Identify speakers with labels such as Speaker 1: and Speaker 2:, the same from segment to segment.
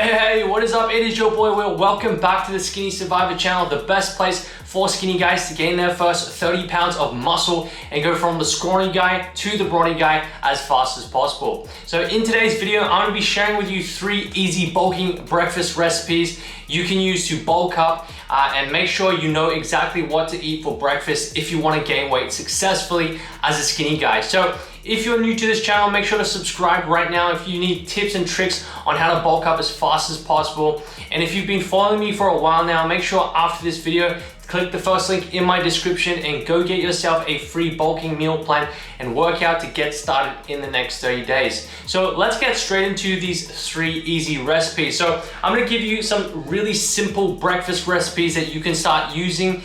Speaker 1: Hey, what is up? It is your boy Will. Welcome back to the Skinny Survivor channel, the best place for skinny guys to gain their first 30 pounds of muscle and go from the scrawny guy to the brawny guy as fast as possible. So in today's video, I'm going to be sharing with you 3 easy bulking breakfast recipes you can use to bulk up and make sure you know exactly what to eat for breakfast if you want to gain weight successfully as a skinny guy. So if you're new to this channel, make sure to subscribe right now if you need tips and tricks on how to bulk up as fast as possible. And if you've been following me for a while now, make sure after this video, click the first link in my description and go get yourself a free bulking meal plan and work out to get started in the next 30 days. So let's get straight into these 3 easy recipes. So I'm gonna give you some really simple breakfast recipes that you can start using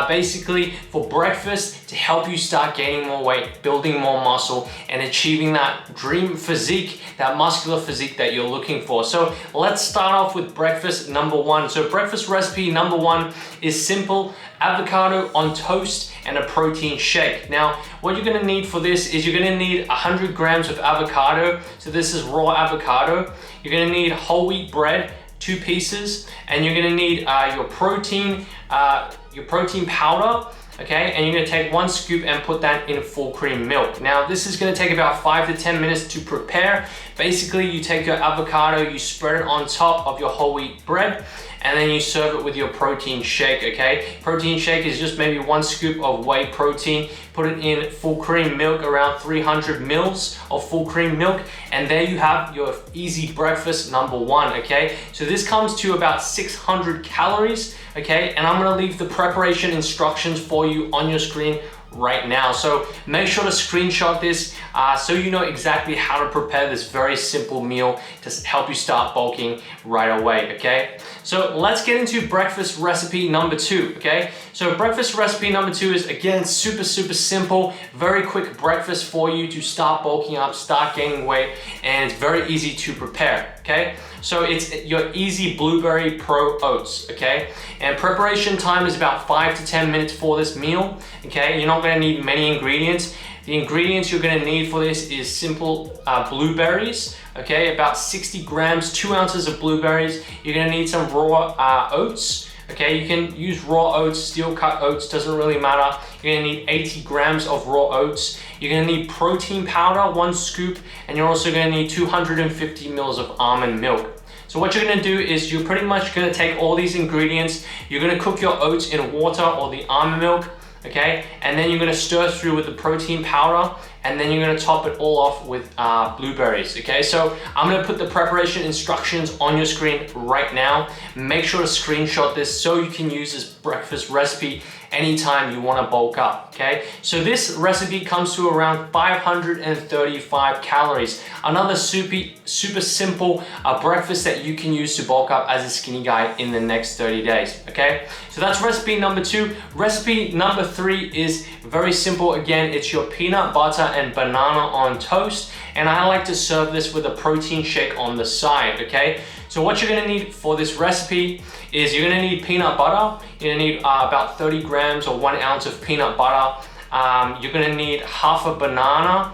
Speaker 1: basically for breakfast to help you start gaining more weight, building more muscle, and achieving that dream physique, that muscular physique that you're looking for. So let's start off with breakfast number 1. So breakfast recipe number 1 is simple: avocado on toast and a protein shake. Now, what you're gonna need for this is you're gonna need 100 grams of avocado. So this is raw avocado. You're gonna need whole wheat bread, 2 pieces, and you're gonna need your protein powder, okay? And you're gonna take 1 scoop and put that in full cream milk. Now, this is gonna take about 5 to 10 minutes to prepare. Basically, you take your avocado, you spread it on top of your whole wheat bread, and then you serve it with your protein shake, okay? Protein shake is just maybe 1 scoop of whey protein, put it in full cream milk, around 300 mils of full cream milk, and there you have your easy breakfast number 1, okay? So this comes to about 600 calories, okay? And I'm gonna leave the preparation instructions for you on your screen right now. So make sure to screenshot this so you know exactly how to prepare this very simple meal to help you start bulking right away, okay? So let's get into breakfast recipe number 2, okay? So breakfast recipe number 2 is, again, super simple, very quick breakfast for you to start bulking up, start gaining weight, and it's very easy to prepare, okay? So it's your easy blueberry pro oats, okay? And preparation time is about 5 to 10 minutes for this meal, okay? You're not gonna need many ingredients. The ingredients you're gonna need for this is simple blueberries, okay? About 60 grams, 2 ounces of blueberries. You're gonna need some raw oats, okay? You can use raw oats, steel cut oats, doesn't really matter. You're gonna need 80 grams of raw oats. You're gonna need protein powder, 1 scoop, and you're also gonna need 250 mils of almond milk. So what you're gonna do is you're pretty much gonna take all these ingredients, you're gonna cook your oats in water or the almond milk, okay? And then you're gonna stir through with the protein powder, and then you're gonna top it all off with blueberries, okay? So I'm gonna put the preparation instructions on your screen right now. Make sure to screenshot this so you can use this breakfast recipe anytime you wanna bulk up, okay? So this recipe comes to around 535 calories. Another super simple breakfast that you can use to bulk up as a skinny guy in the next 30 days, okay? So that's recipe number 2. Recipe number 3 is very simple. Again, it's your peanut butter and banana on toast, and I like to serve this with a protein shake on the side, okay? So what you're gonna need for this recipe is you're gonna need peanut butter. You're gonna need about 30 grams or 1 ounce of peanut butter. You're gonna need half a banana.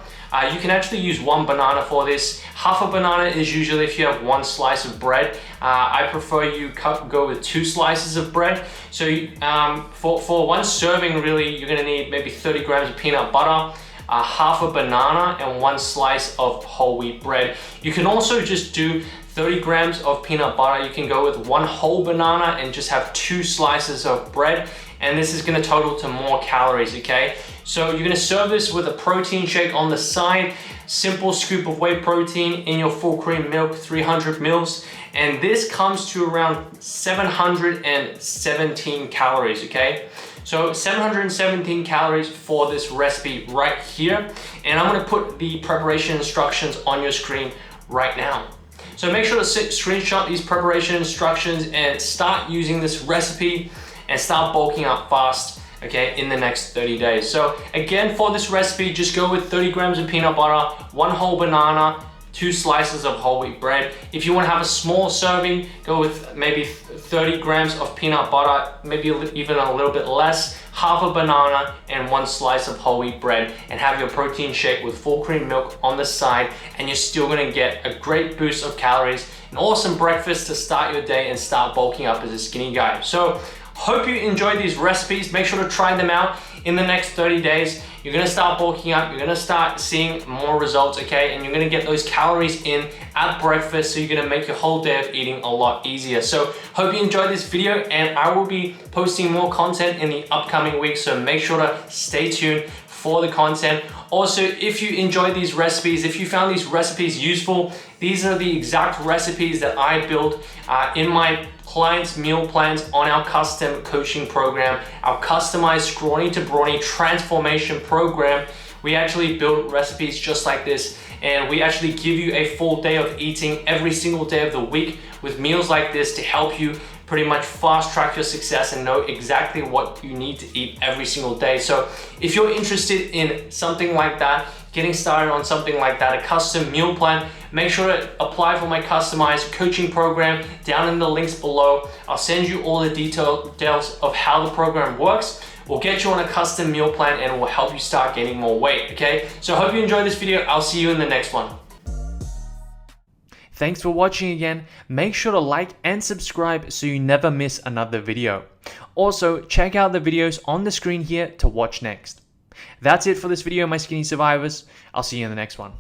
Speaker 1: You can actually use 1 banana for this. Half a banana is usually if you have 1 slice of bread. I prefer you go with 2 slices of bread. So for 1 serving, really, you're gonna need maybe 30 grams of peanut butter, half a banana, and 1 slice of whole wheat bread. You can also just do 30 grams of peanut butter. You can go with 1 whole banana and just have 2 slices of bread, and this is gonna total to more calories, okay? So you're gonna serve this with a protein shake on the side, simple scoop of whey protein in your full cream milk, 300 mils, and this comes to around 717 calories, okay? So 717 calories for this recipe right here, and I'm gonna put the preparation instructions on your screen right now. So make sure to screenshot these preparation instructions and start using this recipe and start bulking up fast, okay, in the next 30 days. So again, for this recipe, just go with 30 grams of peanut butter, 1 whole banana, 2 slices of whole wheat bread. If you want to have a small serving, go with maybe 30 grams of peanut butter, maybe even a little bit less, half a banana, and 1 slice of whole wheat bread, and have your protein shake with full cream milk on the side, and you're still gonna get a great boost of calories, an awesome breakfast to start your day and start bulking up as a skinny guy. So hope you enjoyed these recipes. Make sure to try them out in the next 30 days. You're gonna start bulking up, you're gonna start seeing more results, okay? And you're gonna get those calories in at breakfast, so you're gonna make your whole day of eating a lot easier. So hope you enjoyed this video, and I will be posting more content in the upcoming weeks, so make sure to stay tuned for the content. Also, if you enjoyed these recipes, if you found these recipes useful, these are the exact recipes that I build in my clients' meal plans on our custom coaching program, our customized scrawny to brawny transformation program. We actually build recipes just like this, and we actually give you a full day of eating every single day of the week with meals like this to help you pretty much fast track your success and know exactly what you need to eat every single day. So if you're interested in something like that, getting started on something like that, a custom meal plan, make sure to apply for my customized coaching program down in the links below. I'll send you all the details of how the program works. We'll get you on a custom meal plan and we'll help you start gaining more weight, okay? So I hope you enjoyed this video. I'll see you in the next one. Thanks for watching again. Make sure to like and subscribe so you never miss another video. Also, check out the videos on the screen here to watch next. That's it for this video, my skinny survivors. I'll see you in the next one.